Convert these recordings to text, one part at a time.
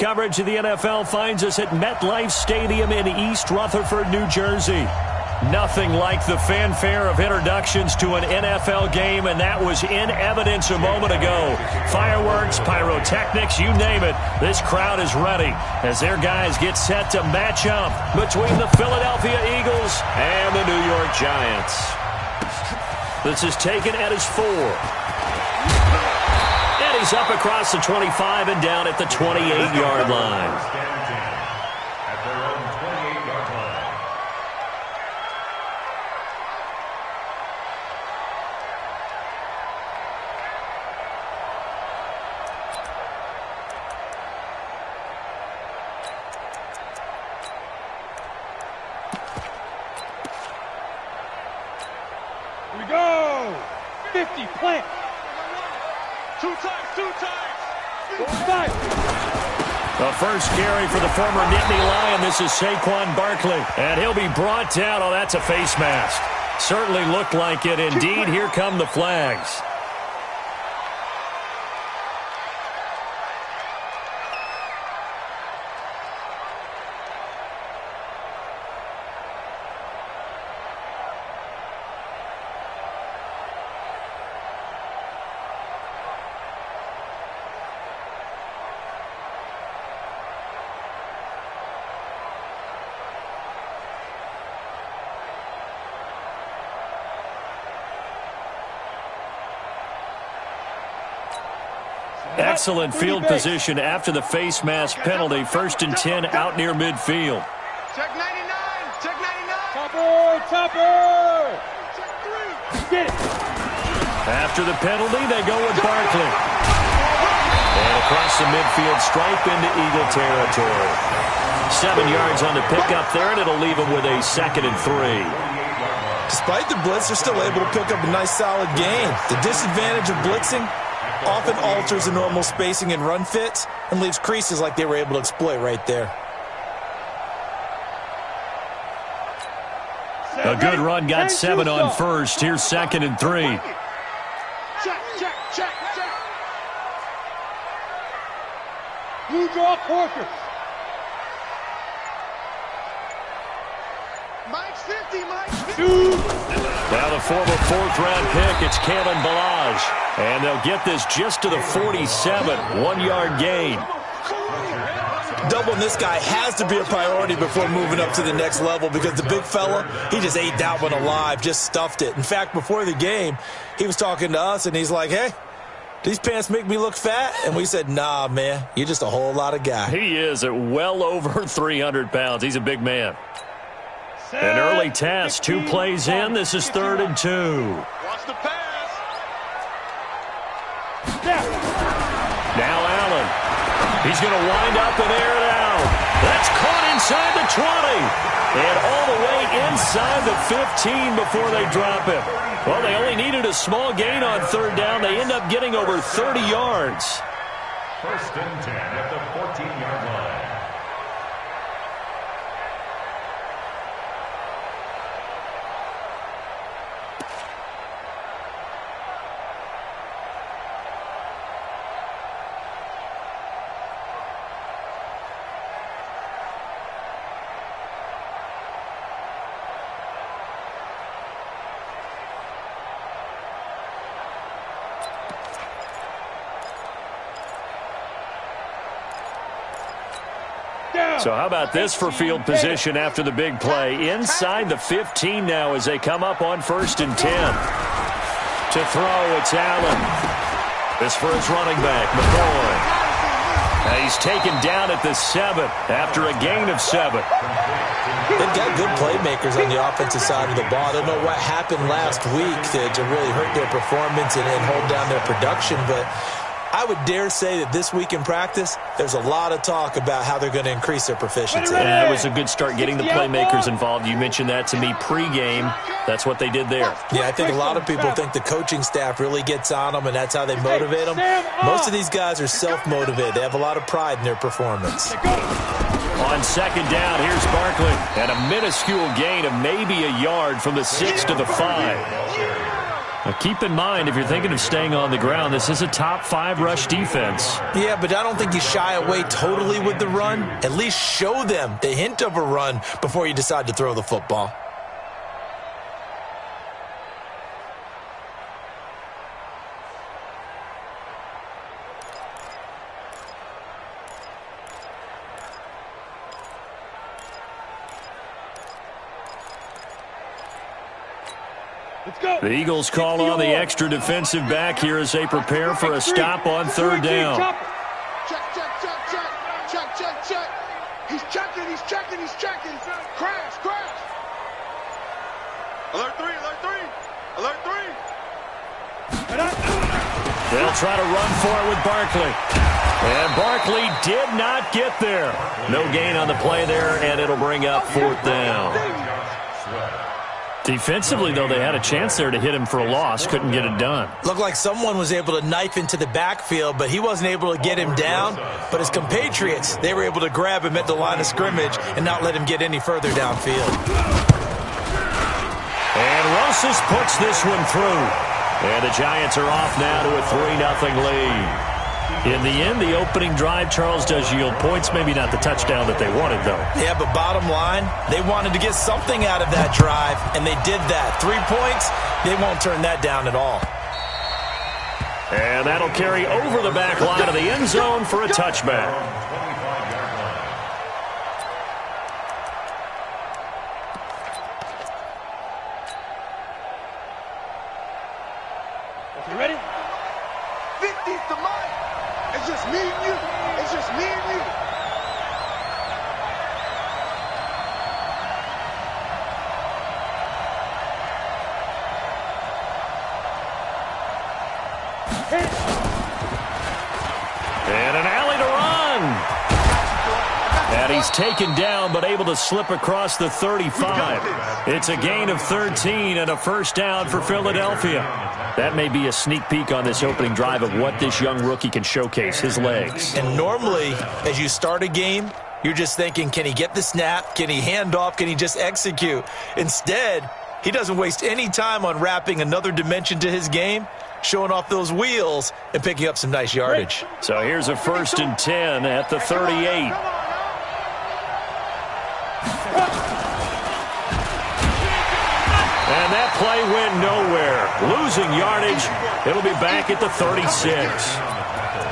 Coverage of the NFL finds us at MetLife Stadium in East Rutherford, New Jersey. Nothing like the fanfare of introductions to an NFL game, and that was in evidence a moment ago. Fireworks, pyrotechnics, you name it. This crowd is ready as their guys get set to match up between the Philadelphia Eagles and the New York Giants. This is taken at his 4. And he's up across the 25 and down at the 28-yard line. Here we go! 50, plant! Two times! The first carry for the former Nittany Lion. This is Saquon Barkley. And he'll be brought down. Oh, that's a face mask. Certainly looked like it. Indeed, here come the flags. Excellent field position after the face mask penalty. 1st and 10 out near midfield. Check 99! Check 99! Topper! Check 3! Get it! After the penalty, they go with Barkley. And across the midfield stripe into Eagle territory. 7 yards on the pickup there, and it'll leave them with a 2nd and 3. Despite the blitz, they're still able to pick up a nice solid gain. The disadvantage of blitzing often alters the normal spacing and run fits and leaves creases like they were able to exploit right there. A good run, got 7 on first. Here's 2nd and 3. Check. Blue draw quarters. Mike's 50, Mike's 50. Now the former 4th-round pick, it's Kalen Ballage. And they'll get this just to the 47. 1-yard gain. Doubling this guy has to be a priority before moving up to the next level because the big fella, he just ate that one alive, just stuffed it. In fact, before the game, he was talking to us, and he's like, hey, these pants make me look fat? And we said, nah, man, you're just a whole lot of guy. He is at well over 300 pounds. He's a big man. An early test, 2 plays in. This is 3rd and 2. Watch the pass. Now Allen. He's going to wind up and air it out. That's caught inside the 20. And all the way inside the 15 before they drop him. Well, they only needed a small gain on 3rd down. They end up getting over 30 yards. 1st and 10 at the 14-yard line. So how about this for field position after the big play? Inside the 15 now as they come up on 1st and 10. To throw, it's Allen. This for his running back, McCoy. Now he's taken down at the 7 after a gain of 7. They've got good playmakers on the offensive side of the ball. I don't know what happened last week to really hurt their performance and hold down their production, but I would dare say that this week in practice, there's a lot of talk about how they're going to increase their proficiency. Yeah, it was a good start getting the playmakers involved. You mentioned that to me pregame. That's what they did there. Yeah, I think a lot of people think the coaching staff really gets on them, and that's how they motivate them. Most of these guys are self-motivated. They have a lot of pride in their performance. On 2nd down, here's Barkley. And a minuscule gain of maybe a yard from the 6 to the 5. Now keep in mind, if you're thinking of staying on the ground, this is a top 5 rush defense. Yeah, but I don't think you shy away totally with the run. At least show them the hint of a run before you decide to throw the football. The Eagles call on the extra defensive back here as they prepare for a stop on 3rd down. Check, check, check, check. Check, check, check. He's checking, he's checking, he's checking. Crash, crash. Alert 3, alert 3. Alert 3. They'll try to run for it with Barkley. And Barkley did not get there. No gain on the play there, and it'll bring up 4th down. Defensively, though, they had a chance there to hit him for a loss. Couldn't get it done. Looked like someone was able to knife into the backfield, but he wasn't able to get him down. But his compatriots, they were able to grab him at the line of scrimmage and not let him get any further downfield. And Rosas puts this one through. And the Giants are off now to a 3-0 lead. In the end, the opening drive, Charles, does yield points. Maybe not the touchdown that they wanted, though. Yeah, but bottom line, they wanted to get something out of that drive, and they did that. 3 points, they won't turn that down at all. And that'll carry over the back line of the end zone for a touchback. You ready? 50's the mark. It's just me and you. It's just me and you. And an alley to run. And he's taken down, but able to slip across the 35. It's a gain of 13 and a 1st down for Philadelphia. That may be a sneak peek on this opening drive of what this young rookie can showcase, his legs. And normally, as you start a game, you're just thinking, can he get the snap? Can he hand off? Can he just execute? Instead, he doesn't waste any time on wrapping another dimension to his game, showing off those wheels and picking up some nice yardage. So here's a 1st and 10 at the 38. And that play went nowhere. Losing yardage. It'll be back at the 36.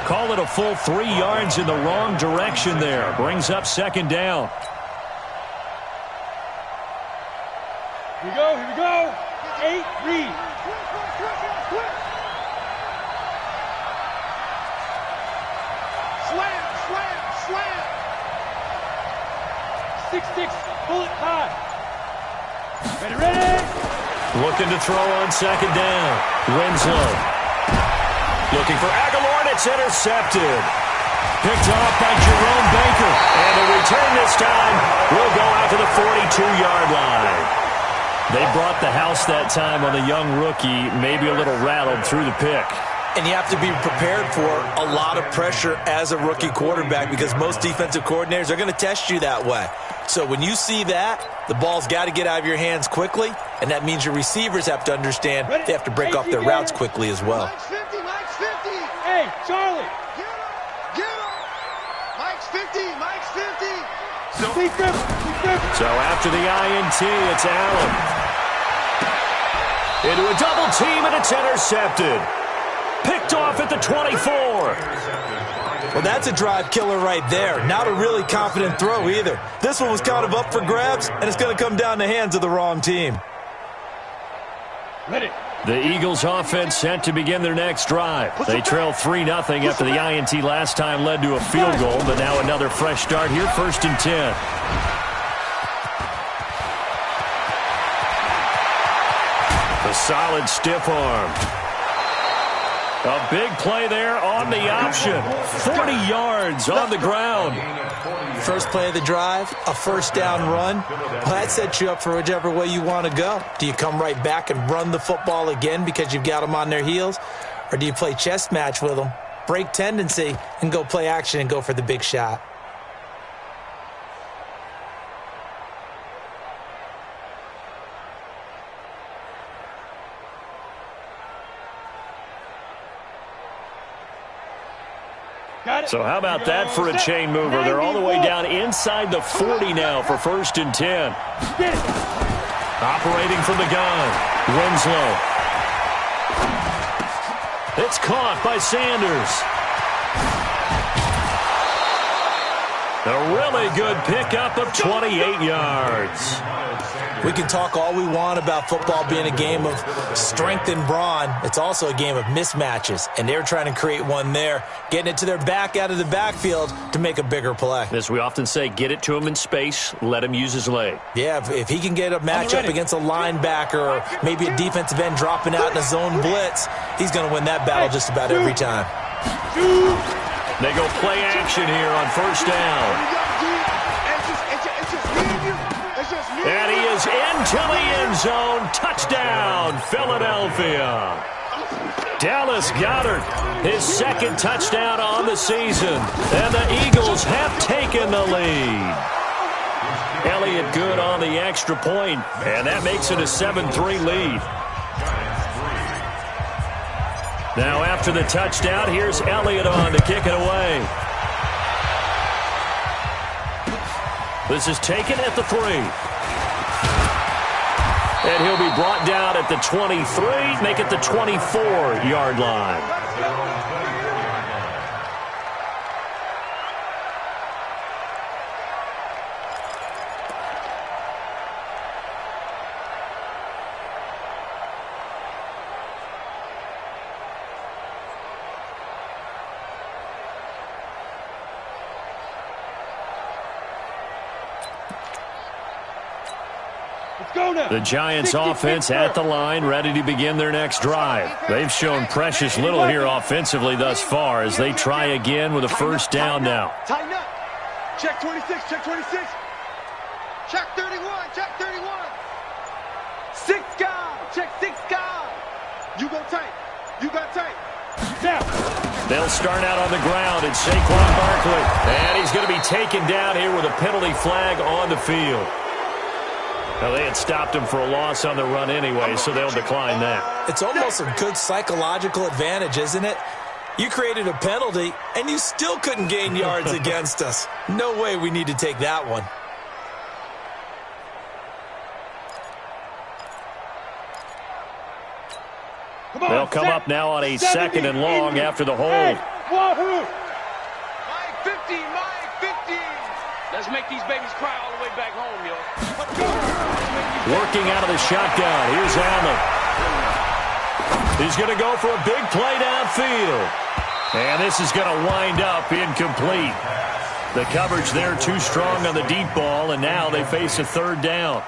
Call it a full 3 yards in the wrong direction there. Brings up 2nd down. Here we go, here we go. 8, read. Slam, slam, slam. 6-6, bullet high. Ready, ready. Looking to throw on 2nd down. Winslow. Looking for Aguilar, and it's intercepted. Picked off by Jerome Baker. And the return this time will go out to the 42-yard line. They brought the house that time on the young rookie, maybe a little rattled through the pick. And you have to be prepared for a lot of pressure as a rookie quarterback because most defensive coordinators are going to test you that way. So when you see that, the ball's got to get out of your hands quickly, and that means your receivers have to understand they have to break off their routes quickly as well. Mike's 50, Mike's 50. Hey, Charlie. Get him. Mike's 50, Mike's 50. So after the INT, it's Allen. Into a double team, and it's intercepted. Picked off at the 24. Well, that's a drive killer right there. Not a really confident throw either. This one was kind of up for grabs, and it's going to come down the hands of the wrong team. Ready. The Eagles offense set to begin their next drive. They trail 3-0 after the INT last time led to a field goal, but now another fresh start here, 1st and 10. A solid stiff arm. A big play there on the option. 40 yards on the ground. First play of the drive, a 1st down run. Well, that sets you up for whichever way you want to go. Do you come right back and run the football again because you've got them on their heels? Or do you play chess match with them, break tendency, and go play action and go for the big shot? So how about that for a chain mover? They're all the way down inside the 40 now for 1st and 10. Operating from the gun, Winslow. It's caught by Sanders. A really good pickup of 28 yards. We can talk all we want about football being a game of strength and brawn. It's also a game of mismatches, and they're trying to create one there, getting it to their back out of the backfield to make a bigger play. As we often say, get it to him in space, let him use his leg. Yeah, if he can get a matchup against a linebacker or maybe a defensive end dropping out in a zone blitz, he's going to win that battle just about every time. They go play action here on 1st down. And he is into the end zone. Touchdown, Philadelphia. Dallas Goedert, his 2nd touchdown on the season. And the Eagles have taken the lead. Elliott good on the extra point, and that makes it a 7-3 lead. Now after the touchdown, here's Elliott on to kick it away. This is taken at the 3. And he'll be brought down at the 23, make it the 24-yard line. The Giants offense at the line, ready to begin their next drive. They've shown precious little here offensively thus far as they try again with a 1st down now. Tighten up. Check 26, check 26. Check 31, check 31. 6 guard, check 6 guard. You go tight, you got tight. Now. They'll start out on the ground at Saquon Barkley. And he's going to be taken down here with a penalty flag on the field. Now, they had stopped him for a loss on the run anyway, so they'll decline that. It's almost a good psychological advantage, isn't it? You created a penalty, and you still couldn't gain yards against us. No way we need to take that one. They'll come up now on a 2nd and long after the hold. Wahoo! My 50, my 50. Let's make these babies cry all the way back home, yo. Working out of the shotgun. Here's Allen. He's going to go for a big play downfield. And this is going to wind up incomplete. The coverage there too strong on the deep ball, and now they face a 3rd down.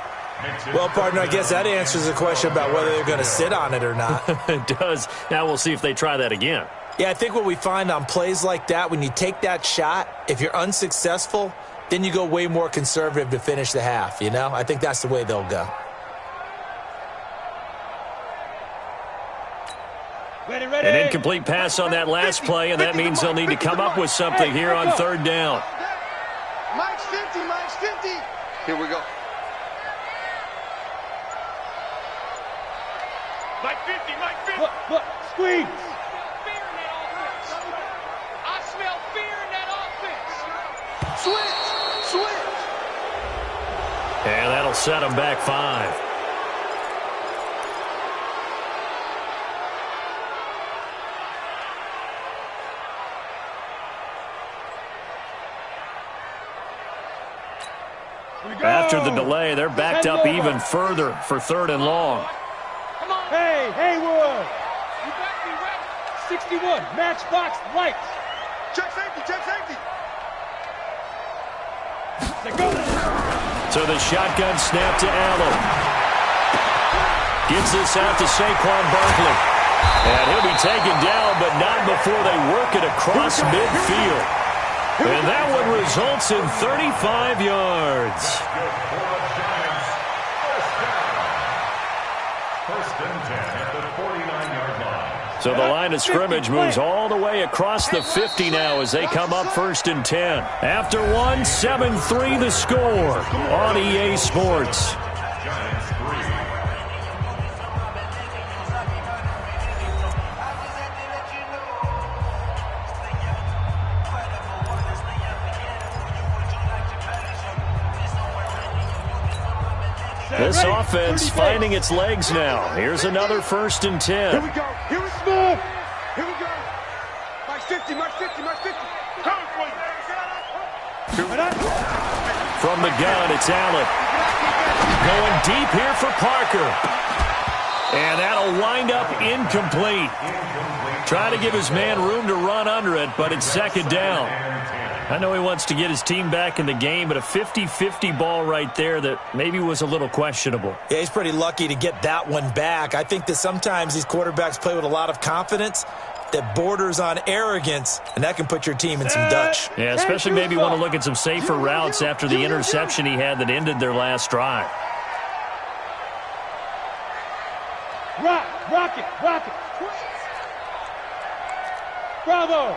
Well, partner, I guess that answers the question about whether they're going to sit on it or not. It does. Now we'll see if they try that again. Yeah, I think what we find on plays like that, when you take that shot, if you're unsuccessful, then you go way more conservative to finish the half, you know? I think that's the way they'll go. An incomplete pass on that last play, and that means they'll need to come up with something here on 3rd down. Mike's 50, Mike's 50. Here we go. Mike 50, Mike 50. Look, squeeze. I smell fear in that offense. Switch. And that'll set them back 5. After the delay, they're backed up even further for 3rd and long. Come on. Hey, Haywood. You better be ready. 61, matchbox lights. Check safety, check safety. So the shotgun snap to Allen. Gets this out to Saquon Barkley. And he'll be taken down, but not before they work it across midfield. And that one results in 35 yards. First and 10 at the 49-yard line. So the line of scrimmage moves all the way across the 50 now as they come up 1st and 10. After one, 7-3 the score on EA Sports. This offense finding its legs now. Here's another 1st and 10. Here we go. Here we smooth. Here we go. Mark 50, Mark 50, Mark 50. From the gun, it's Allen. Going deep here for Parker. And that'll wind up incomplete. Trying to give his man room to run under it, but it's 2nd down. I know he wants to get his team back in the game, but a 50-50 ball right there that maybe was a little questionable. Yeah, he's pretty lucky to get that one back. I think that sometimes these quarterbacks play with a lot of confidence that borders on arrogance, and that can put your team in some Dutch. Yeah, especially maybe want to look at some safer routes after the interception he had that ended their last drive. Rock it. Bravo.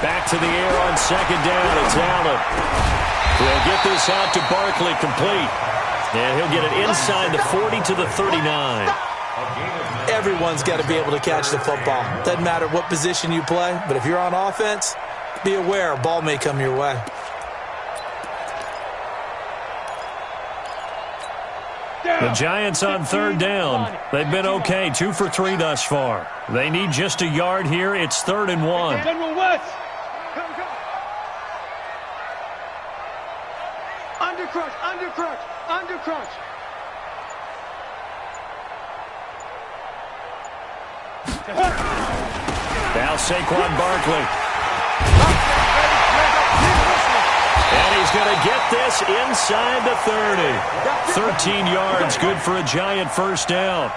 Back to the air on 2nd down. It's Allen. He'll get this out to Barkley, complete. And he'll get it inside the 40 to the 39. Everyone's got to be able to catch the football. Doesn't matter what position you play, but if you're on offense, be aware a ball may come your way. The Giants on 3rd down. They've been okay, 2 for 3 thus far. They need just a yard here. It's 3rd and 1. General West. Come. Under crunch. Now Saquon Barkley. And he's going to get this inside the 30. 13 yards, good for a Giant 1st down.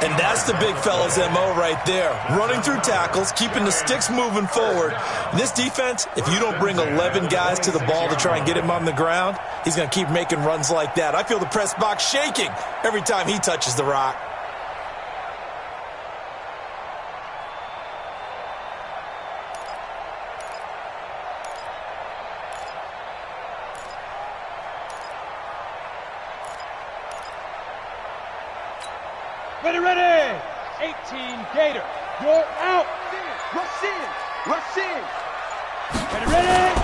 And that's the big fella's MO right there. Running through tackles, keeping the sticks moving forward. This defense, if you don't bring 11 guys to the ball to try and get him on the ground, he's going to keep making runs like that. I feel the press box shaking every time he touches the rock. Ready. 18 Gator. You're out. Rush in. Ready.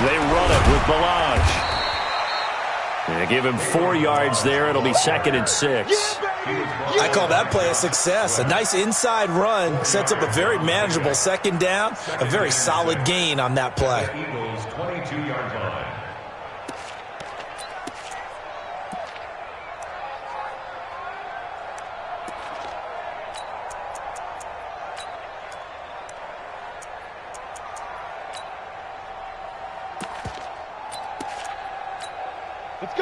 They run it with Balaj. They give him 4 yards there. It'll be 2nd and 6. I call that play a success. A nice inside run sets up a very manageable 2nd down. A very solid gain on that play. Eagles 22-yard line.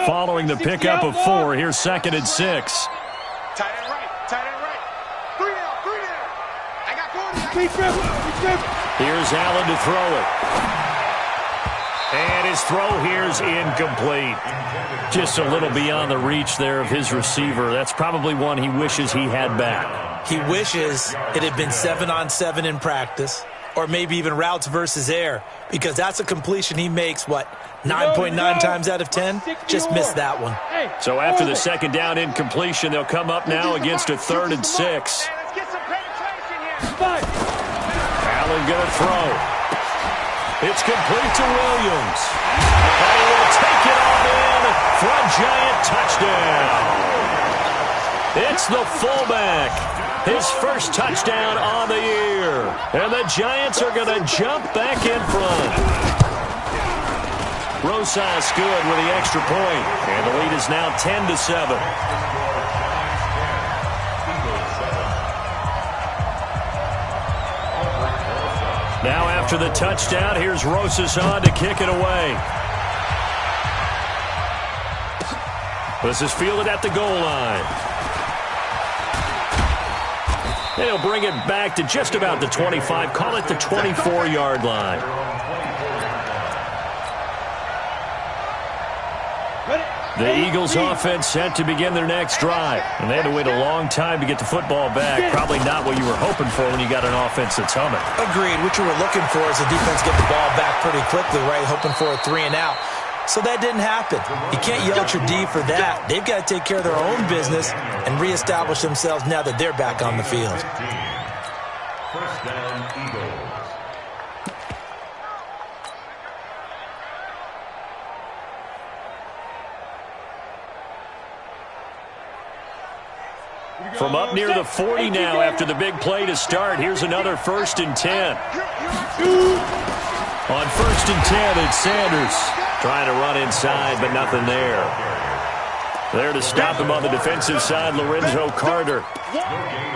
Following the pickup of 4, here's 2nd and 6. Tight end right. 3 down. I got 40. Here's Allen to throw it. And his throw here's incomplete. Just a little beyond the reach there of his receiver. That's probably one he wishes he had back. He wishes it had been 7-on-7 in practice, or maybe even routes versus air, because that's a completion he makes, 9.9 times out of 10? Just missed that one. So after the 2nd down incompletion, they'll come up now against a 3rd and 6. Let's get some penetration here. Allen gonna throw. It's complete to Williams. And he will take it all in for a Giant touchdown. It's the fullback. His 1st touchdown on the year. And the Giants are going to jump back in front. Rosas good with the extra point. And the lead is now 10-7. Now after the touchdown, here's Rosas on to kick it away. This is fielded at the goal line. And he'll bring it back to just about the 25. Call it the 24-yard line. The Eagles offense set to begin their next drive. And they had to wait a long time to get the football back. Probably not what you were hoping for when you got an offense that's humming. Agreed. What you were looking for is the defense get the ball back pretty quickly, right? Hoping for a 3 and out. So that didn't happen. You can't yell at your D for that. They've got to take care of their own business and reestablish themselves now that they're back on the field. 1st down, Eagles. From up near the 40 now after the big play to start. Here's another 1st and 10. On 1st and 10, it's Sanders trying to run inside, but nothing there. There to stop him on the defensive side, Lorenzo Carter.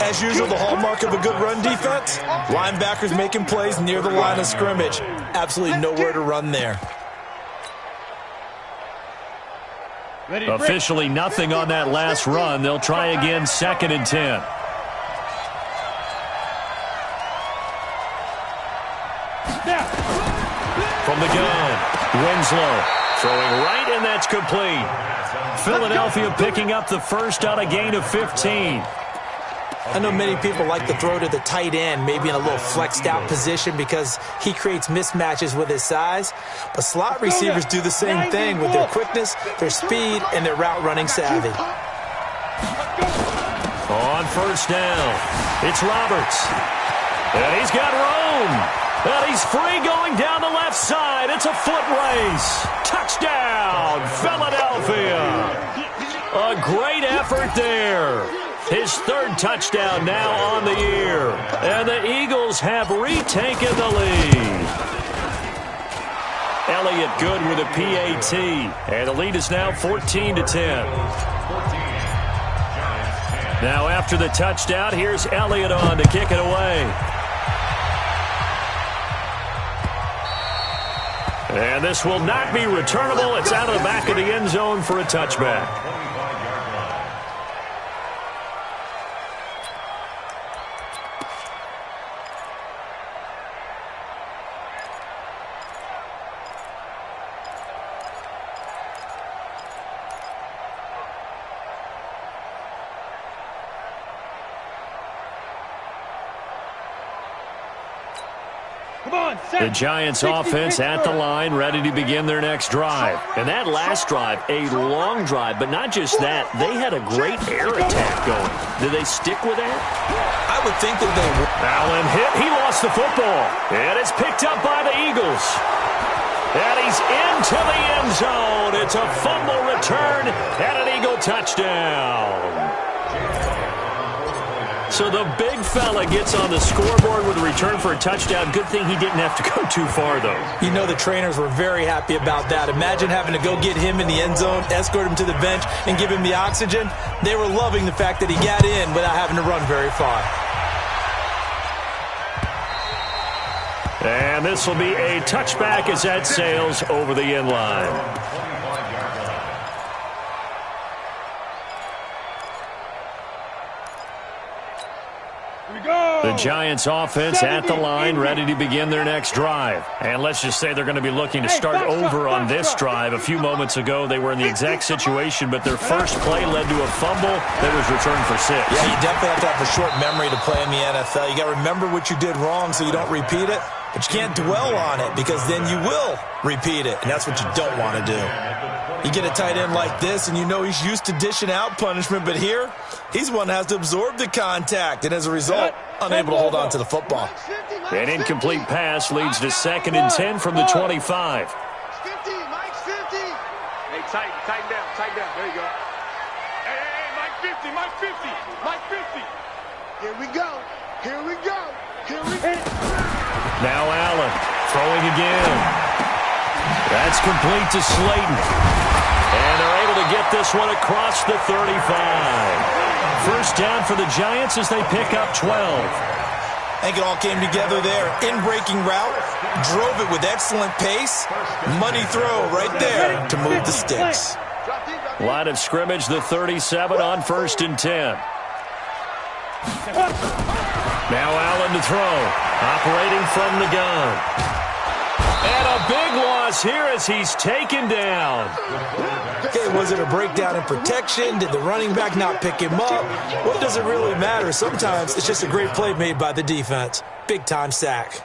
As usual, the hallmark of a good run defense, linebackers making plays near the line of scrimmage. Absolutely nowhere to run there. Officially nothing on that last run. They'll try again, 2nd and 10. From the gun, Winslow throwing right, and that's complete. Philadelphia picking up the first on a gain of 15. I know many people like to throw to the tight end, maybe in a little flexed out position because he creates mismatches with his size. But slot receivers do the same thing with their quickness, their speed, and their route running savvy. On 1st down, it's Roberts. And he's got Rome. And he's free going down the left side. It's a foot race. Touchdown, Philadelphia. A great effort there. His 3rd touchdown now on the year. And the Eagles have retaken the lead. Elliott good with a PAT. And the lead is now 14-10. Now after the touchdown, here's Elliott on to kick it away. And this will not be returnable. It's out of the back of the end zone for a touchback. The Giants offense at the line, ready to begin their next drive. And that last drive, a long drive, but not just that. They had a great air attack going. Do they stick with that? I would think that they would. Allen hit. He lost the football. And it's picked up by the Eagles. And he's into the end zone. It's a fumble return and an Eagle touchdown. So the big fella gets on the scoreboard with a return for a touchdown. Good thing he didn't have to go too far, though. You know the trainers were very happy about that. Imagine having to go get him in the end zone, escort him to the bench, and give him the oxygen. They were loving the fact that he got in without having to run very far. And this will be a touchback as that sails over the end line. The Giants offense at the line, ready to begin their next drive. And let's just say they're going to be looking to start over on this drive. A few moments ago, they were in the exact situation, but their first play led to a fumble that was returned for 6. Yeah, you definitely have to have a short memory to play in the NFL. You got to remember what you did wrong so you don't repeat it, but you can't dwell on it because then you will repeat it, and that's what you don't want to do. You get a tight end like this, and you know he's used to dishing out punishment, but here, he's one that has to absorb the contact, and as a result, unable to hold on to the football. An incomplete pass leads to 2nd and 10 from the 25. 50, Mike 50. Hey, tighten down. There you go. Hey, Mike 50, Mike 50, Mike 50. Here we go. Now Allen throwing again. That's complete to Slayton. And they're able to get this one across the 35. First down for the Giants as they pick up 12. I think it all came together there. In-breaking route, drove it with excellent pace. Money throw right there to move the sticks. Line of scrimmage, the 37 on 1st and 10. Now Allen to throw. Operating from the gun. And a big loss here as he's taken down. Okay, was it a breakdown in protection? Did the running back not pick him up? What does it really matter? Sometimes it's just a great play made by the defense. Big-time sack.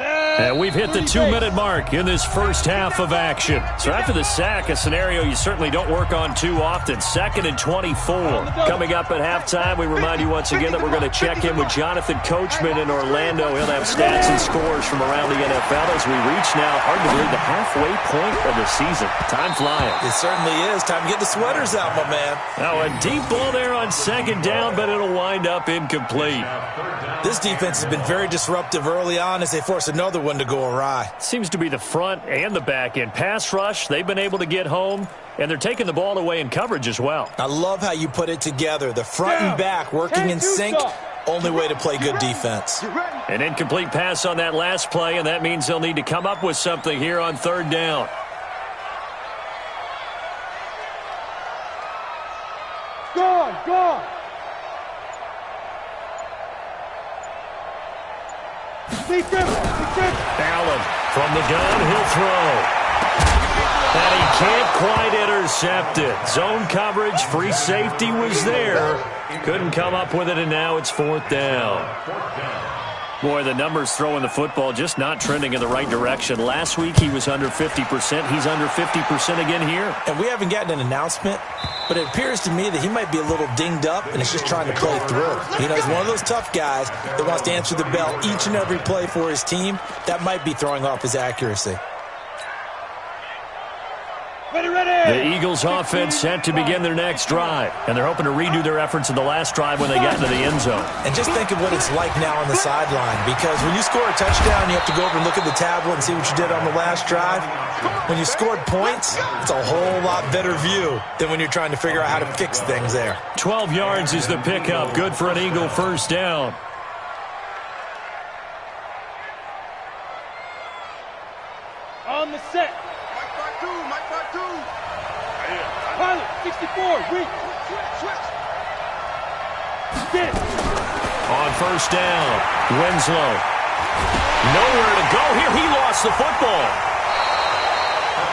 And we've hit the 2-minute mark in this first half of action. So after the sack, a scenario you certainly don't work on too often. 2nd and 24. Coming up at halftime, we remind you once again that we're going to check in with Jonathan Coachman in Orlando. He'll have stats and scores from around the NFL as we reach now, hard to believe, the halfway point of the season. Time flying. It certainly is. Time to get the sweaters out, my man. Now a deep ball there on 2nd down, but it'll wind up incomplete. This defense has been very disruptive early on as they force another one to go awry. Seems to be the front and the back end. Pass rush, they've been able to get home, and they're taking the ball away in coverage as well. I love how you put it together. The front and back working in sync. Only way to play good defense. An incomplete pass on that last play, and that means they'll need to come up with something here on 3rd down. Gone. Allen from the gun, he'll throw. And he can't quite intercept it. Zone coverage, free safety was there. Couldn't come up with it, and now it's 4th down. Boy, the numbers throwing the football just not trending in the right direction. Last week he was under 50%. He's under 50% again here. And we haven't gotten an announcement, but it appears to me that he might be a little dinged up and is just trying to play through. You know, he's one of those tough guys that wants to answer the bell each and every play for his team. That might be throwing off his accuracy. The Eagles offense set to begin their next drive, and they're hoping to redo their efforts in the last drive when they got into the end zone. And just think of what it's like now on the sideline, because when you score a touchdown, you have to go over and look at the tablet and see what you did on the last drive. When you scored points, it's a whole lot better view than when you're trying to figure out how to fix things there. 12 yards is the pickup. Good for an Eagle first down. On the set. Mike 5-2. Pilot, 64, weak. Switch. Get it. On first down, Winslow. Nowhere to go here. He lost the football.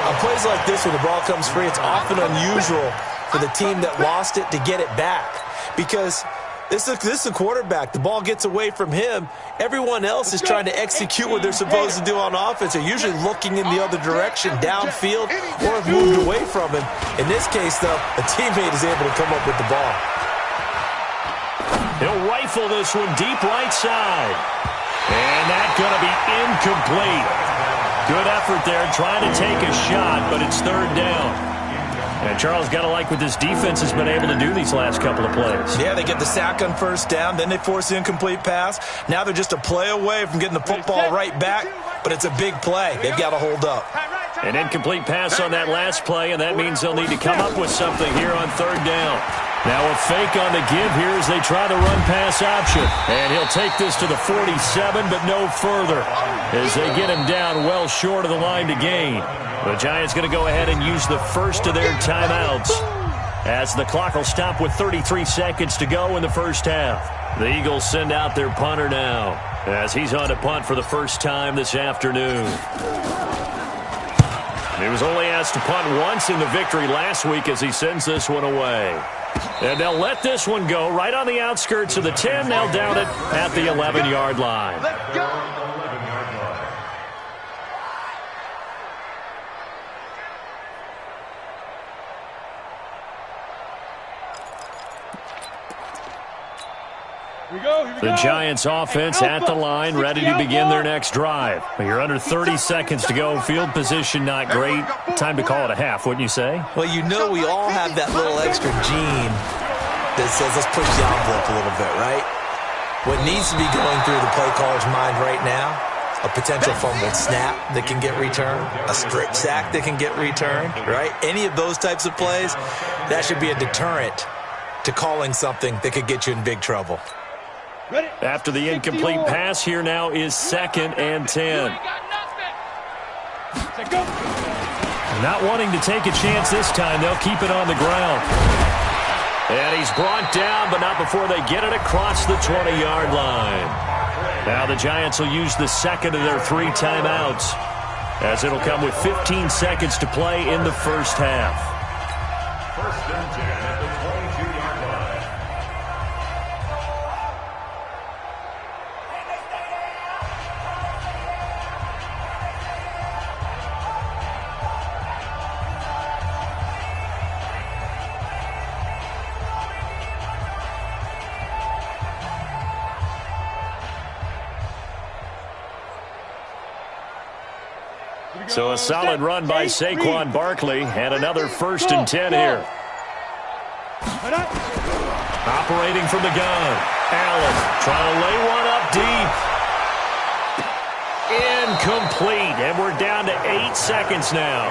On plays like this, when the ball comes free, it's often unusual for the team that lost it to get it back, because this is a quarterback. The ball gets away from him. Everyone else is trying to execute what they're supposed to do on offense. They're usually looking in the other direction, downfield, or have moved away from him. In this case, though, a teammate is able to come up with the ball. He'll rifle this one deep right side. And that's going to be incomplete. Good effort there, trying to take a shot, but it's 3rd down. And Charles, got to like what this defense has been able to do these last couple of plays. Yeah, they get the sack on first down, then they force the incomplete pass. Now they're just a play away from getting the football right back, but it's a big play. They've got to hold up. An incomplete pass on that last play, and that means they'll need to come up with something here on 3rd down. Now a fake on the give here as they try the run-pass option. And he'll take this to the 47, but no further, as they get him down well short of the line to gain. The Giants going to go ahead and use the first of their timeouts, as the clock will stop with 33 seconds to go in the first half. The Eagles send out their punter now, as he's on to punt for the first time this afternoon. He was only asked to punt once in the victory last week as he sends this one away. And they'll let this one go right on the outskirts of the 10. They'll down it at the 11-yard line. Let's go. The Giants offense at the line, ready to begin their next drive. You're under 30 seconds to go. Field position not great. Time to call it a half, wouldn't you say? Well, you know we all have that little extra gene that says let's push the envelope a little bit, right? What needs to be going through the play caller's mind right now, a potential fumbled snap that can get returned, a strip sack that can get returned, right? Any of those types of plays, that should be a deterrent to calling something that could get you in big trouble. After the incomplete pass, here now is 2nd and 10. Not wanting to take a chance this time, they'll keep it on the ground. And he's brought down, but not before they get it across the 20-yard line. Now the Giants will use the second of their 3 timeouts, as it'll come with 15 seconds to play in the first half. 1st and 10 at the 22-yard line. So a solid run by Saquon Barkley and another 1st and 10 here. Operating from the gun. Allen trying to lay one up deep. Incomplete, and we're down to 8 seconds now.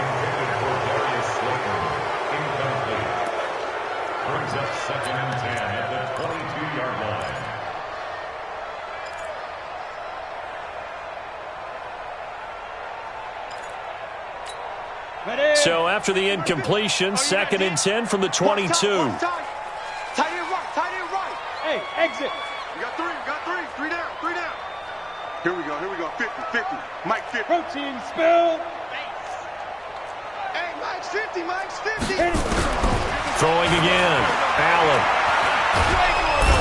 Brings up 2nd and 10 at the 22-yard line. So after the incompletion, 2nd and 10 from the 22. Tight end right. Hey, exit. We got three. Three down. Here we go. 50. Mike 50. Protein spill. Hey, Mike's 50. Throwing again. Allen.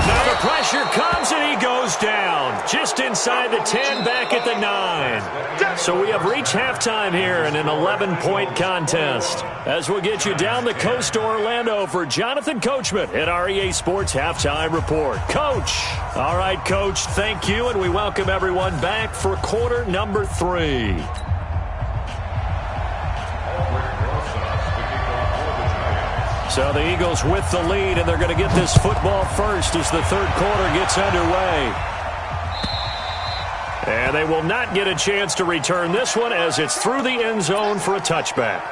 Now the pressure comes and he goes down. Just inside the 10, back at the 9. So we have reached halftime here in an 11-point contest. As we'll get you down the coast to Orlando for Jonathan Coachman at our EA Sports Halftime Report. Coach. All right, Coach, thank you, and we welcome everyone back for quarter number 3. So the Eagles with the lead, and they're going to get this football first as the 3rd quarter gets underway. And they will not get a chance to return this one as it's through the end zone for a touchback.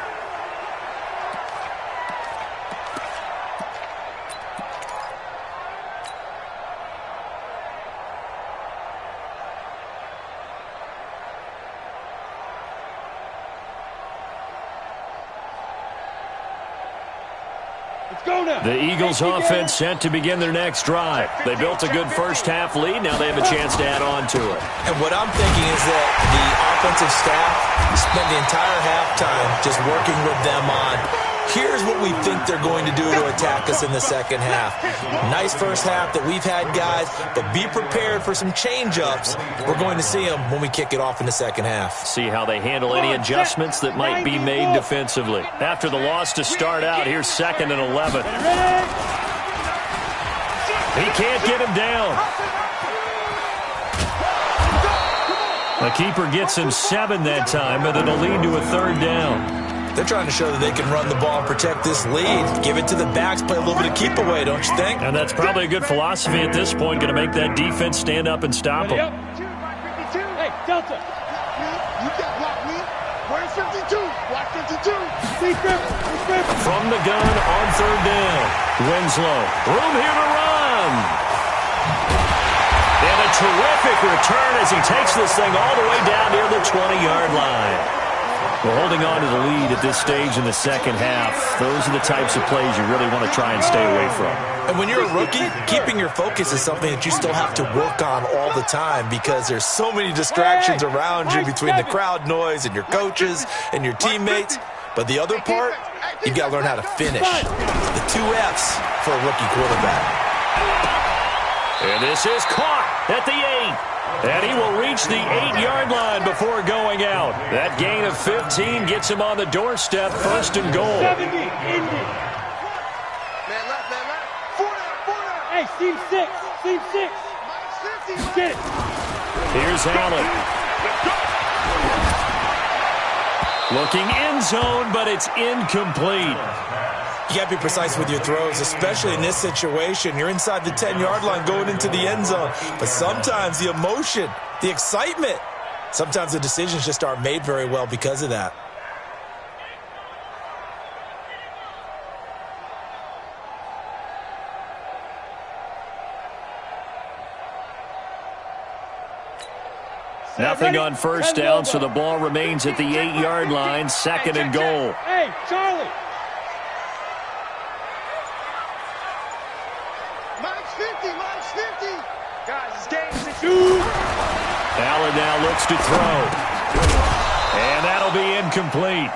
The Eagles offense set to begin their next drive. They built a good first-half lead. Now they have a chance to add on to it. And what I'm thinking is that the offensive staff spent the entire halftime just working with them on, here's what we think they're going to do to attack us in the second half. Nice first half that we've had, guys, but be prepared for some change-ups. We're going to see them when we kick it off in the second half. See how they handle any adjustments that might be made defensively. After the loss to start out, here's 2nd and 11. He can't get him down. The keeper gets him 7 that time, but it'll lead to a 3rd down. They're trying to show that they can run the ball and protect this lead. Give it to the backs, play a little bit of keep away, don't you think? And that's probably a good philosophy at this point, going to make that defense stand up and stop them. Hey, Delta. You can't block me. Where's 52? Block 52. From the gun on 3rd down. Winslow. Room here to run. And a terrific return as he takes this thing all the way down near the 20-yard line. We're holding on to the lead at this stage in the second half. Those are the types of plays you really want to try and stay away from. And when you're a rookie, keeping your focus is something that you still have to work on all the time because there's so many distractions around you between the crowd noise and your coaches and your teammates. But the other part, you've got to learn how to finish. The 2 F's for a rookie quarterback. And this is caught at the 8. And he will reach the 8-yard line before going out. That gain of 15 gets him on the doorstep, 1st and goal. 70, Indy. Man left. 4 down. Hey, Team 6. Get it. Here's Allen. Looking end zone, but it's incomplete. You got to be precise with your throws, especially in this situation. You're inside the 10-yard line going into the end zone. But sometimes the emotion, the excitement, sometimes the decisions just aren't made very well because of that. Nothing on 1st down, so the ball remains at the 8-yard line, 2nd and goal. Hey, Charlie. Mike's 50. Guys, this game's at Allen now looks to throw. And that'll be incomplete.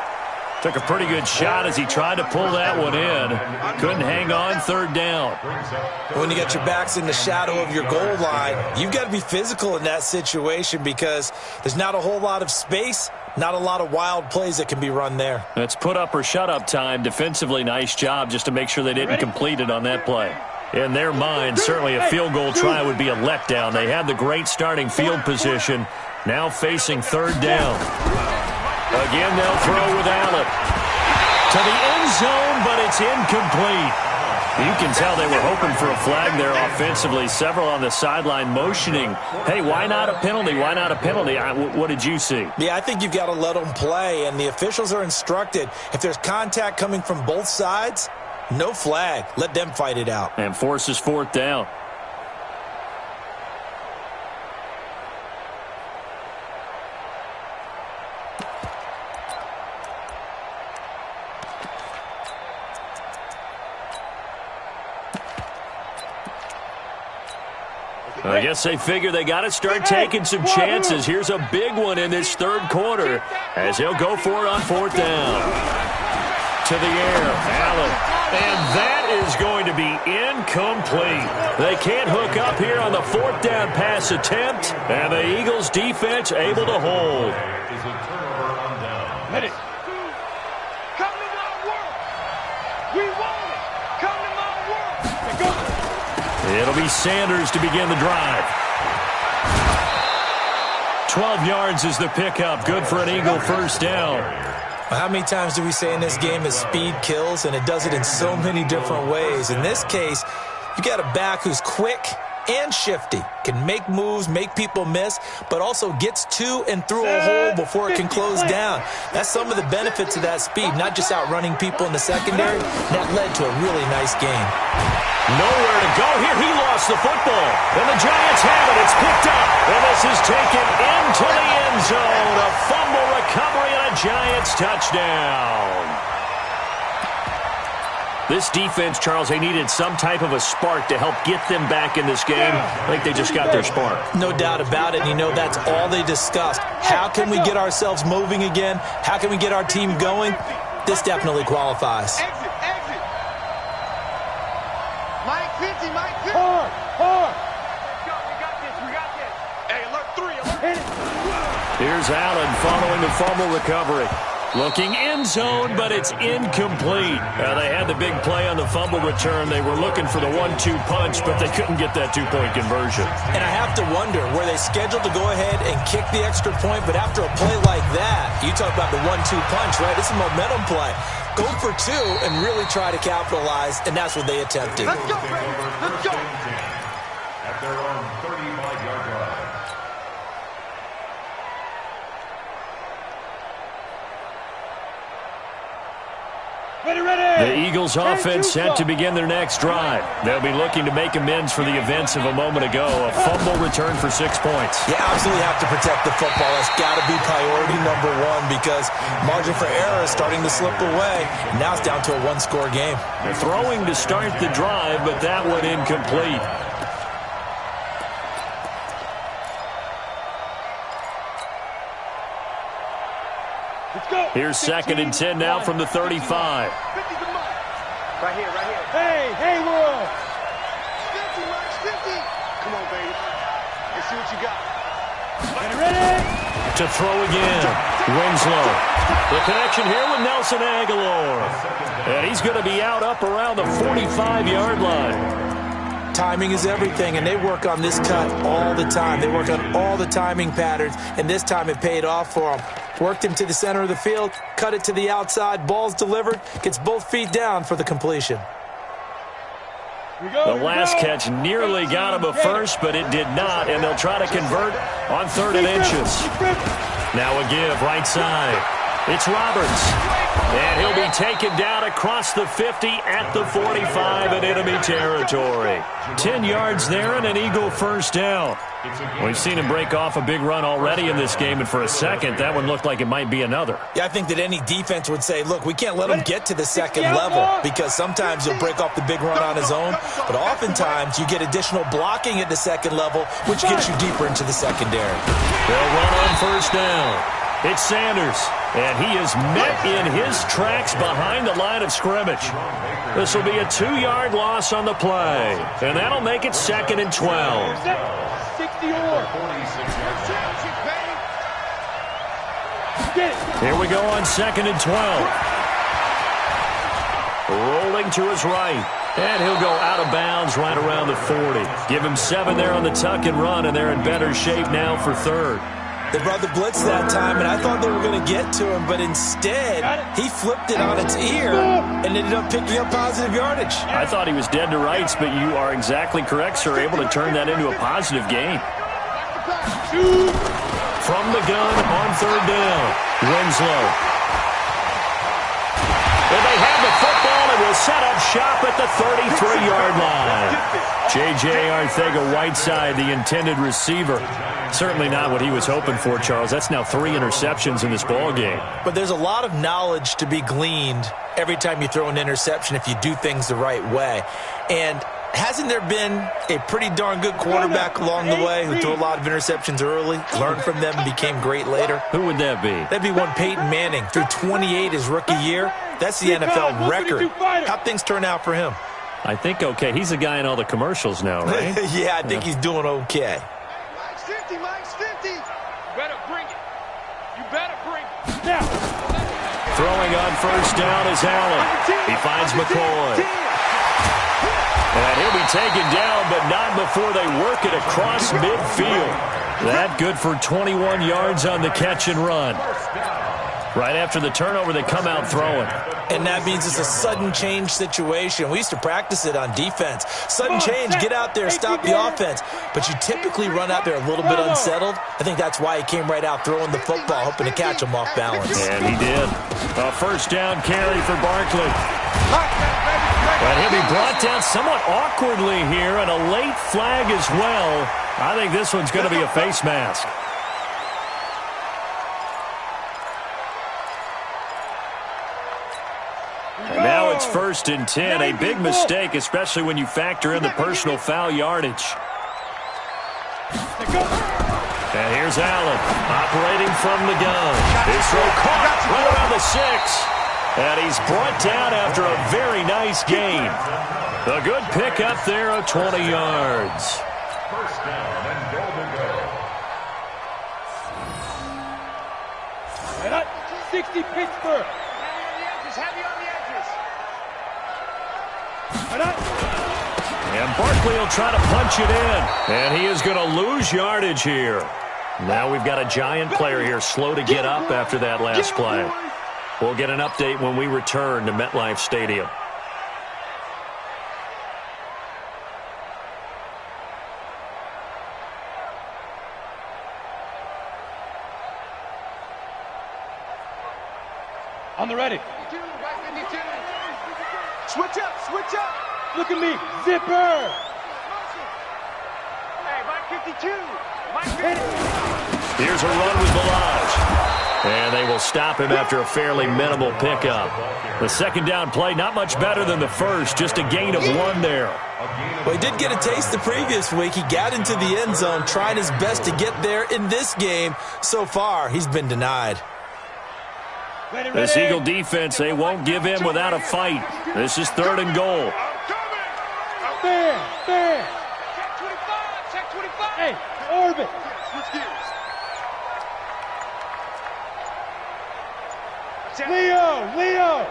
Took a pretty good shot as he tried to pull that one in. Couldn't hang on, 3rd down. When you got your backs in the shadow of your goal line, you've got to be physical in that situation because there's not a whole lot of space, not a lot of wild plays that can be run there. That's put up or shut up time. Defensively, nice job just to make sure they didn't complete it on that play. In their mind, certainly a field goal try would be a letdown. They had the great starting field position, now facing 3rd down. Again, they'll throw with Allen. To the end zone, but it's incomplete. You can tell they were hoping for a flag there offensively. Several on the sideline motioning, hey, why not a penalty? Why not a penalty? What did you see? Yeah, I think you've got to let them play, and the officials are instructed, if there's contact coming from both sides, no flag. Let them fight it out. And forces fourth down. I guess they figure they got to start taking some chances. Here's a big one in this third quarter as he'll go for it on fourth down. To the air, Allen. And that is going to be incomplete. They can't hook up here on the fourth down pass attempt, and the Eagles defense able to hold. Hit it. Come to my work. We want it. Come to my work. Let's go. It'll be Sanders to begin the drive. 12 yards is the pickup. Good for an Eagle first down. How many times do we say in this game that speed kills, and it does it in so many different ways? In this case, you got a back who's quick and shifty, can make moves, make people miss, but also gets to and through a hole before it can close down. That's some of the benefits of that speed, not just outrunning people in the secondary. That led to a really nice game. Nowhere to go here. He lost the football. And the Giants have it. It's picked up. And this is taken into the end zone. A fumble recovery and a Giants touchdown. This defense, Charles, they needed some type of a spark to help get them back in this game. I think they just got their spark. No doubt about it. And you know, that's all they discussed. How can we get ourselves moving again? How can we get our team going? This definitely qualifies. Exit, exit. Mike 50, Mike 50. Hard, hard. Let's go. We got this. We got this. Hey, alert 3. Alert. Hit it. Here's Allen following the fumble recovery. Looking end zone, but it's incomplete. They had the big play on the fumble return. They were looking for the 1-2 punch, but they couldn't get that two-point conversion. And I have to wonder, were they scheduled to go ahead and kick the extra point? But after a play like that, you talk about the 1-2 punch, right? It's a momentum play. Go for two and really try to capitalize, and that's what they attempted. Let's go, baby. Let's go. At their own 35-yard line. Ready, ready. The Eagles offense set to begin their next drive. They'll be looking to make amends for the events of a moment ago. A fumble return for 6 points. You absolutely have to protect the football. That's got to be priority number one because margin for error is starting to slip away. Now it's down to a one-score game. They're throwing to start the drive, but that one incomplete. Let's go. Here's 2nd and 10 now from the 35. 50's the mark. Right here, right here. Hey, hey, world. 50, Mike 50. Come on, baby. Let's see what you got. Ready, ready. To throw again. Winslow. The connection here with Nelson Aguilar. And he's going to be out up around the 45-yard line. Timing is everything, and they work on this cut all the time. They work on all the timing patterns, and this time it paid off for them. Worked him to the center of the field, cut it to the outside, ball's delivered, gets both feet down for the completion. Go, the last catch nearly got him a first, but it did not, and they'll try to convert on 3rd and inches. Now a give, right side. It's Roberts. And he'll be taken down across the 50 at the 45 in enemy territory. 10 yards there and an Eagle first down. We've seen him break off a big run already in this game, and for a second, that one looked like it might be another. Yeah, I think that any defense would say, look, we can't let him get to the second level because sometimes he'll break off the big run on his own, but oftentimes you get additional blocking at the second level, which gets you deeper into the secondary. They'll run on first down. It's Sanders, and he is met in his tracks behind the line of scrimmage. This will be a 2-yard loss on the play, and that'll make it 2nd and 12. 60 or. Here we go on 2nd and 12. Rolling to his right, and he'll go out of bounds right around the 40. Give him 7 there on the tuck and run, and they're in better shape now for 3rd. They brought the blitz that time, and I thought they were going to get to him, but instead, he flipped it on its ear and ended up picking up positive yardage. I thought he was dead to rights, but you are exactly correct, sir. Able to turn that into a positive gain. From the gun on third down, Winslow. And they have the football and will set up shop at the 33-yard line. J.J. Arcega-Whiteside, the intended receiver. Certainly not what he was hoping for, Charles. That's now 3 interceptions in this ball game. But there's a lot of knowledge to be gleaned every time you throw an interception if you do things the right way. And hasn't there been a pretty darn good quarterback along the way who threw a lot of interceptions early, learned from them, and became great later? Who would that be? That'd be one Peyton Manning. Threw 28 his rookie year. That's the NFL record. How'd things turn out for him? I think okay. He's the guy in all the commercials now, right? Yeah, I think he's doing okay. Mike's 50, Mike's 50. You better bring it. You better bring it. Now. Throwing on first down is Allen. He finds McCoy. And he'll be taken down, but not before they work it across midfield. That good for 21 yards on the catch and run. Right after the turnover, they come out throwing. And that means it's a sudden change situation. We used to practice it on defense. Sudden change, get out there, stop the offense. But you typically run out there a little bit unsettled. I think that's why he came right out throwing the football, hoping to catch him off balance. And he did. A first down carry for Barkley. But he'll be brought down somewhat awkwardly here, and a late flag as well. I think this one's going to be a face mask. And now it's 1st and 10. A big mistake, especially when you factor in the personal foul yardage. And here's Allen operating from the gun. His throw caught right around the 6. And he's brought down after a very nice gain. A good pick up there of 20 yards. First down and goal to go. 60 Pittsburgh. Heavy on the edges. And Barkley will try to punch it in. And he is going to lose yardage here. Now we've got a giant player here slow to get up after that last play. We'll get an update when we return to MetLife Stadium. On the ready. 52, right 52. Switch up, switch up. Look at me. Zipper. Hey, Mike 52. Mike 50. Here's a run with Balaj. And they will stop him after a fairly minimal pickup. The second down play, not much better than the first, just a gain of 1 there. Well, he did get a taste the previous week. He got into the end zone, trying his best to get there in this game. So far, he's been denied. This Eagle defense, they won't give in without a fight. This is 3rd and goal. Fair. Check 25, check 25. Hey, orbit. Switch gears. Leo.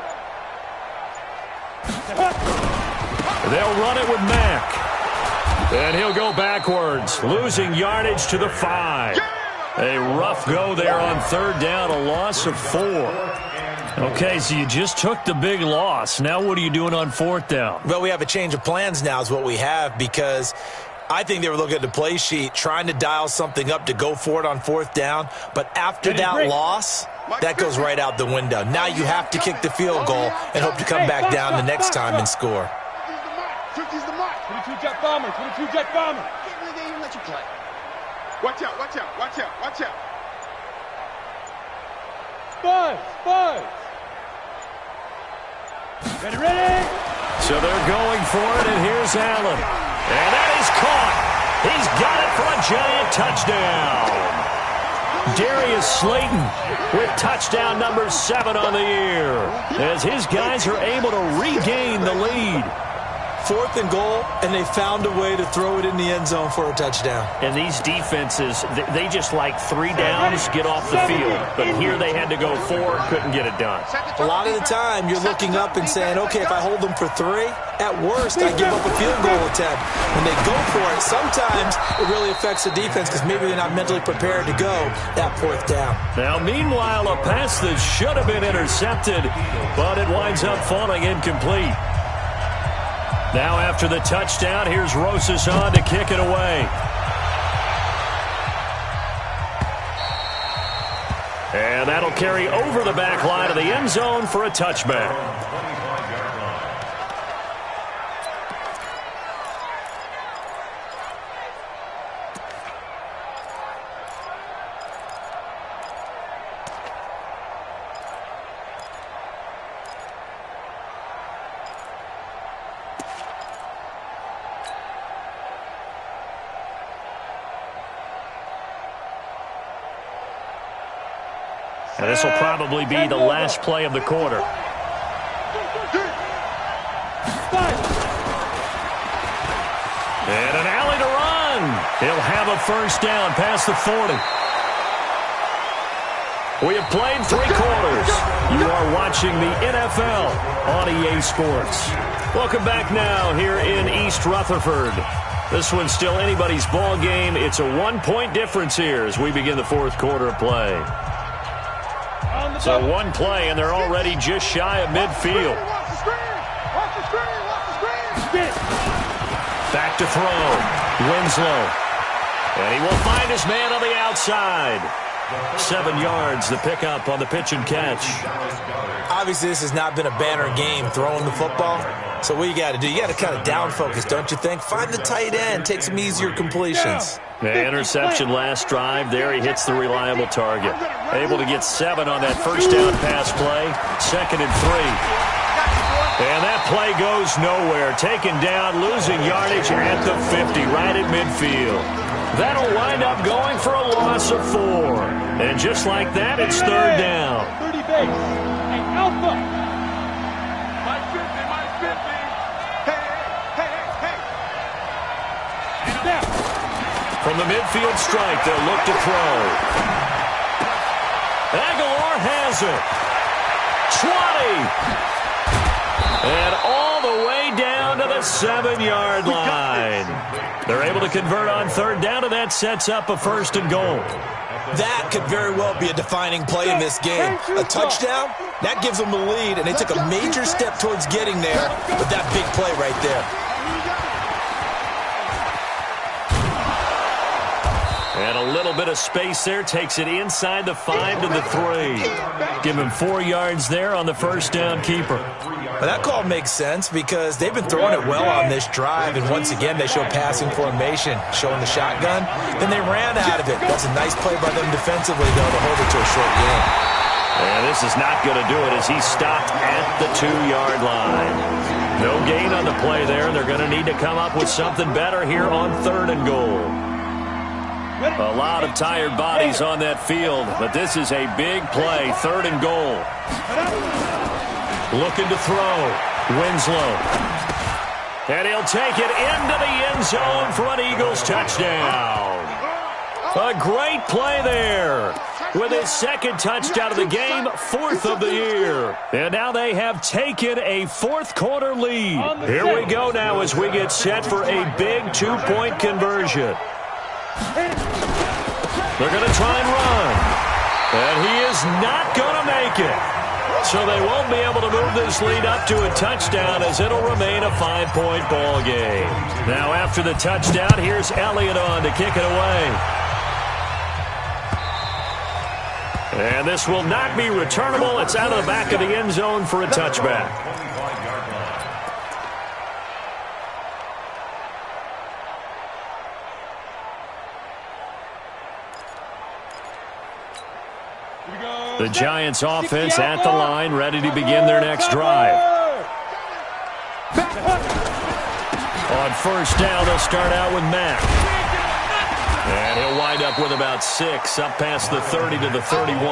They'll run it with Mack. And he'll go backwards, losing yardage to the 5. A rough go there on 3rd down, a loss of 4. Okay, so you just took the big loss. Now what are you doing on 4th down? Well, we have a change of plans now is what we have, because I think they were looking at the play sheet, trying to dial something up to go for it on 4th down. But after that loss, that goes right out the window. Now you have to kick the field goal and hope to come back down the next time and score. 50's the mark. 22 jet bomber. Can't believe they even let you play. Watch out. Buzz. Ready. So they're going for it, and here's Allen. And that is caught. He's got it for a giant touchdown. Darius Slayton with touchdown number 7 on the year, as his guys are able to regain the lead. 4th and goal, and they found a way to throw it in the end zone for a touchdown. And these defenses, they just like 3 downs, get off the field. But here they had to go 4, couldn't get it done. A lot of the time, you're looking up and saying, okay, if I hold them for 3, at worst, I give up a field goal attempt. When they go for it, sometimes it really affects the defense because maybe they're not mentally prepared to go that 4th down. Now, meanwhile, a pass that should have been intercepted, but it winds up falling incomplete. Now, after the touchdown, here's Rosas on to kick it away. And that'll carry over the back line of the end zone for a touchback. And this will probably be the last play of the quarter. And an alley to run. He'll have a first down past the 40. We have played 3 quarters. You are watching the NFL on EA Sports. Welcome back now here in East Rutherford. This one's still anybody's ball game. It's a 1-point difference here as we begin the 4th quarter of play. So 1 play, and they're already just shy of midfield. Back to throw. Winslow. And he will find his man on the outside. 7 yards, the pickup on the pitch and catch. Obviously, this has not been a banner game throwing the football. So what you got to do, you got to kind of down focus, don't you think? Find the tight end, take some easier completions. The interception last drive there. He hits the reliable target. Able to get 7 on that first down pass play. 2nd and 3. And that play goes nowhere. Taken down, losing yardage at the 50, right at midfield. That'll wind up going for a loss of 4. And just like that, it's 3rd down. 30 base. And Alpha. My 50, my 50. Hey. Snap. From the midfield strike, they'll look to throw. Aguilar has it. 20. And all the way down to the 7-yard line. They're able to convert on 3rd down, and that sets up a 1st and goal. That could very well be a defining play in this game. A touchdown, that gives them the lead, and they took a major step towards getting there with that big play right there. And a little bit of space there takes it inside the 5 to the 3. Give him 4 yards there on the first down keeper. Well, that call makes sense because they've been throwing it well on this drive, and once again they show passing formation, showing the shotgun. Then they ran out of it. That's a nice play by them defensively, though, to hold it to a short game. And this is not going to do it as he stopped at the 2-yard line. No gain on the play there. They're going to need to come up with something better here on 3rd and goal. A lot of tired bodies on that field, but this is a big play. 3rd and goal. Looking to throw. Winslow. And he'll take it into the end zone for an Eagles touchdown. A great play there. With his 2nd touchdown of the game, 4th of the year. And now they have taken a 4th quarter lead. Here we go now as we get set for a big 2-point conversion. They're going to try and run. And he is not going to make it. So they won't be able to move this lead up to a touchdown as it'll remain a 5-point ball game. Now after the touchdown, here's Elliott on to kick it away. And this will not be returnable. It's out of the back of the end zone for a touchback. The Giants offense at the line, ready to begin their next drive. On first down, they'll start out with Mack. And he'll wind up with about 6, up past the 30 to the 31.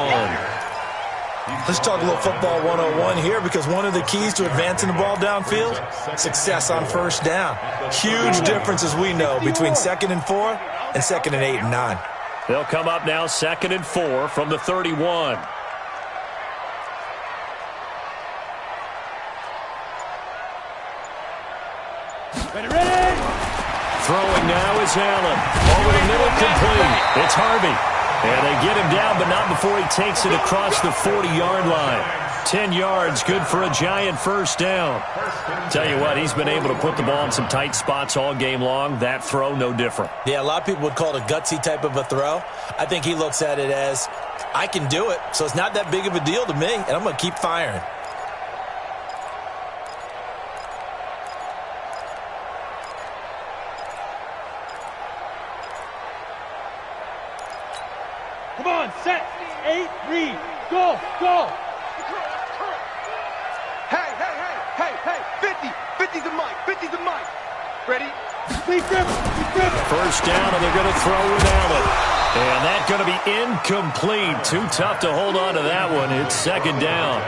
Let's talk a little football 101 here, because one of the keys to advancing the ball downfield, success on first down. Huge difference, as we know, between 2nd and 4 and 2nd and 8 and 9. They'll come up now 2nd and 4 from the 31. Ready. Throwing now is Allen. Over the middle, complete. It's Harvey. And they get him down, but not before he takes it across the 40-yard line. 10 yards, good for a giant first down. Tell you what, he's been able to put the ball in some tight spots all game long. That throw, no different. Yeah, a lot of people would call it a gutsy type of a throw. I think he looks at it as, I can do it, so it's not that big of a deal to me, and I'm going to keep firing. Come on, set. 8, read. Go. Hey, 50. 50's a mic. 50's a mic. Ready? Please grip. First down, and they're going to throw with Allen. And that's going to be incomplete. Too tough to hold on to that one. It's 2nd down.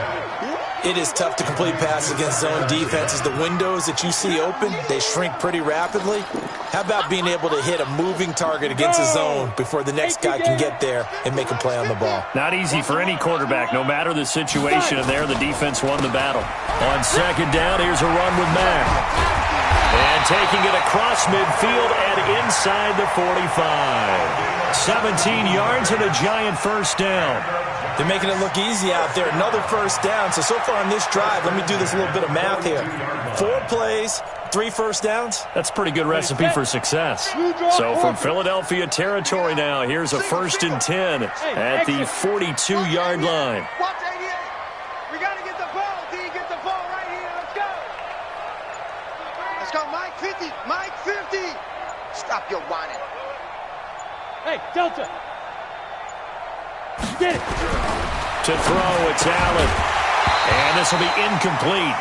It is tough to complete passes against zone defenses. The windows that you see open, they shrink pretty rapidly. How about being able to hit a moving target against a zone before the next guy can get there and make a play on the ball? Not easy for any quarterback, no matter the situation. And there, the defense won the battle. On 2nd down, here's a run with Mack. And taking it across midfield and inside the 45. 17 yards and a giant first down. They're making it look easy out there. Another first down. So far on this drive, let me do this little bit of math here. 4 plays, 3 first downs. That's a pretty good recipe for success. So from Philadelphia territory now, here's a 1st and 10 at the 42-yard line. Watch 88. We got to get the ball, D. Get the ball right here. Let's go. Let's go, Mike 50. Mike 50. Stop your whining. Hey, Delta. Get it. To throw, it's Allen. And this will be incomplete.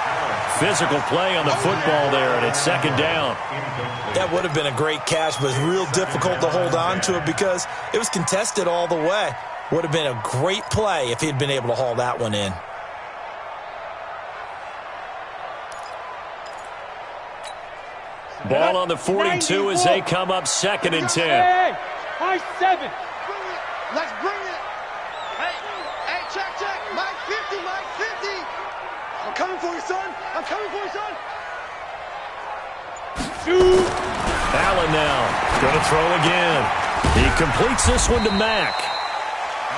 Physical play on the football there, and it's 2nd down. That would have been a great catch, but it's real difficult to hold on to it because it was contested all the way. Would have been a great play if he'd been able to haul that one in. Ball on the 42 as they come up 2nd and 10. Hey, high 7. Let's bring it. Hey, check. Mike 50, Mike 50. I'm coming for you, son. I'm coming for you, son. Shoot. Allen now going to throw again. He completes this one to Mack.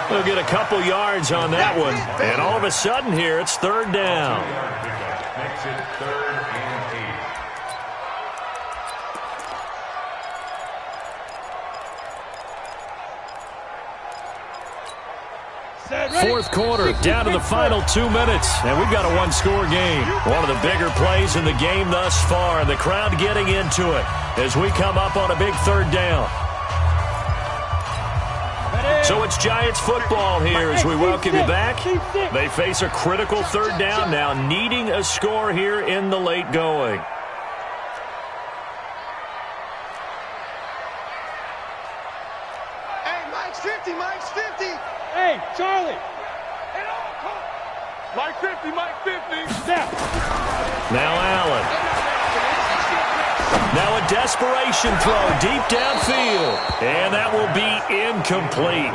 We'll get a couple yards on that one. And all of a sudden here, it's 3rd down. Makes it 3rd and 8. Fourth quarter, down to the final 2 minutes, and we've got a one-score game. One of the bigger plays in the game thus far, and the crowd getting into it as we come up on a big 3rd down. So it's Giants football here as we welcome you back. They face a critical 3rd down now, needing a score here in the late going. Hey, Mike's 50, Mike's 50. Hey, Charlie. Mike 50, Mike 50. Now Allen. Now a desperation throw deep downfield. And that will be incomplete.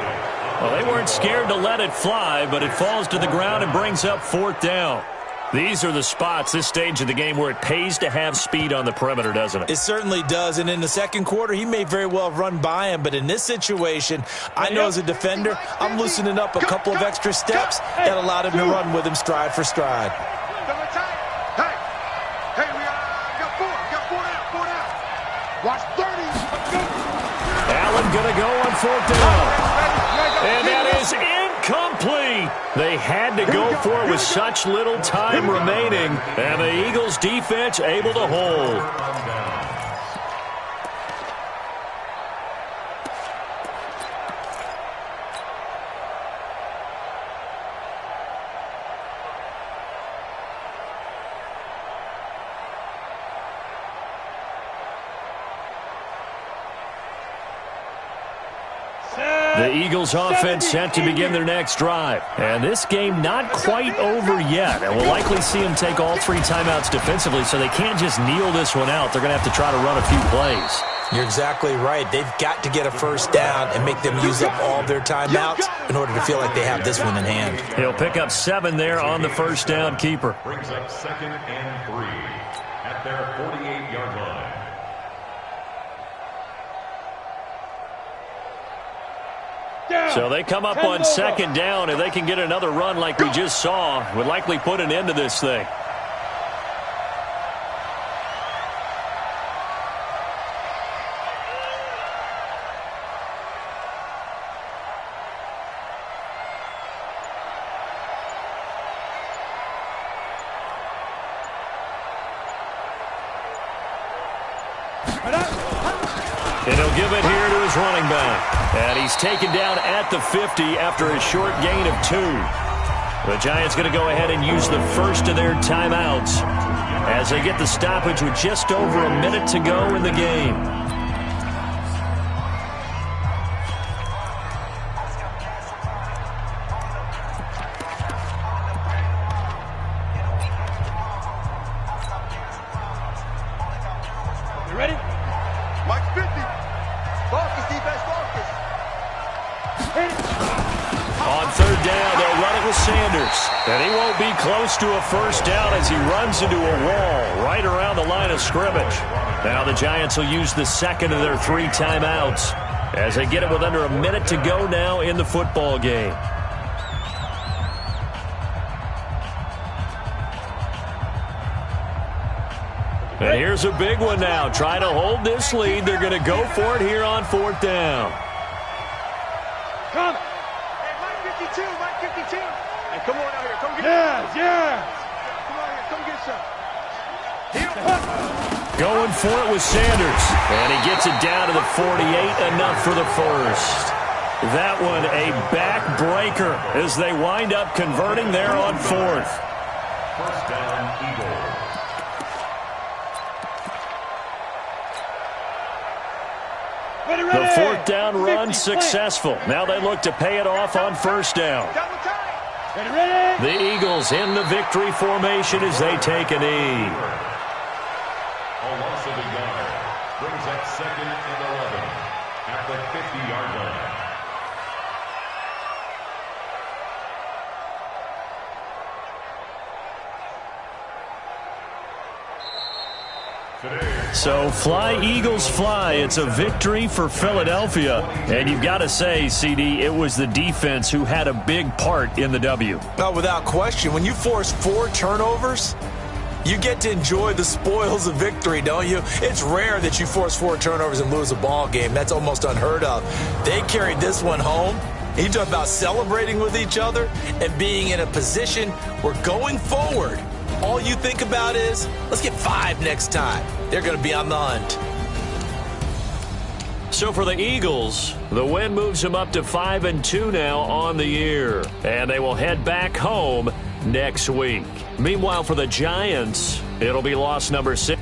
Well, they weren't scared to let it fly, but it falls to the ground and brings up 4th down. These are the spots, this stage of the game, where it pays to have speed on the perimeter, doesn't it? It certainly does, and in the 2nd quarter, he may very well run by him, but in this situation, I know as a defender, I'm loosening up a couple of extra steps that allowed him to run with him stride for stride. Hey, we got 4 down. Watch 30. Allen going to go on 4th down. And that is incomplete. They had to go for it with such little time remaining, and the Eagles defense able to hold. The Eagles offense set to begin their next drive. And this game not quite over yet. And we'll likely see them take all 3 timeouts defensively, so they can't just kneel this one out. They're going to have to try to run a few plays. You're exactly right. They've got to get a first down and make them use up all their timeouts in order to feel like they have this one in hand. He'll pick up 7 there on the first down keeper. Brings up 2nd and 3 at their 48-yard line. So they come up on 2nd down, and they can get another run like we just saw. Would likely put an end to this thing. And he'll give it here to his running back. And he's taken down at the 50 after a short gain of 2. The Giants going to go ahead and use the first of their timeouts as they get the stoppage with just over a minute to go in the game. You ready? Mike 50. Focus, defense, focus. On 3rd down, they'll run it with Sanders. And he won't be close to a first down as he runs into a wall right around the line of scrimmage. Now the Giants will use the second of their 3 timeouts as they get it with under a minute to go now in the football game. And here's a big one now. Try to hold this lead. They're going to go for it here on 4th down. Come. Hey, Mike 52, Mike 52. Hey, come on out here. Come get Yes. Come on here. Come get some. Going for it with Sanders. And he gets it down to the 48. Enough for the first. That one a backbreaker as they wind up converting there on 4th. First down, Eagles. The 4th down run successful. Now they look to pay it off on 1st down. Double time. Ready? The Eagles in the victory formation as they take a knee. A loss of a yard. Brings up 2nd and 11 at the 50-yard line. So fly, Eagles, fly. It's a victory for Philadelphia. And you've got to say, CD, it was the defense who had a big part in the W. No, without question. When you force 4 turnovers, you get to enjoy the spoils of victory, don't you? It's rare that you force 4 turnovers and lose a ball game. That's almost unheard of. They carried this one home. You talk about celebrating with each other and being in a position where going forward, all you think about is, let's get 5 next time. They're going to be on the hunt. So for the Eagles, the win moves them up to 5-2 now on the year. And they will head back home next week. Meanwhile, for the Giants, it'll be loss number 6.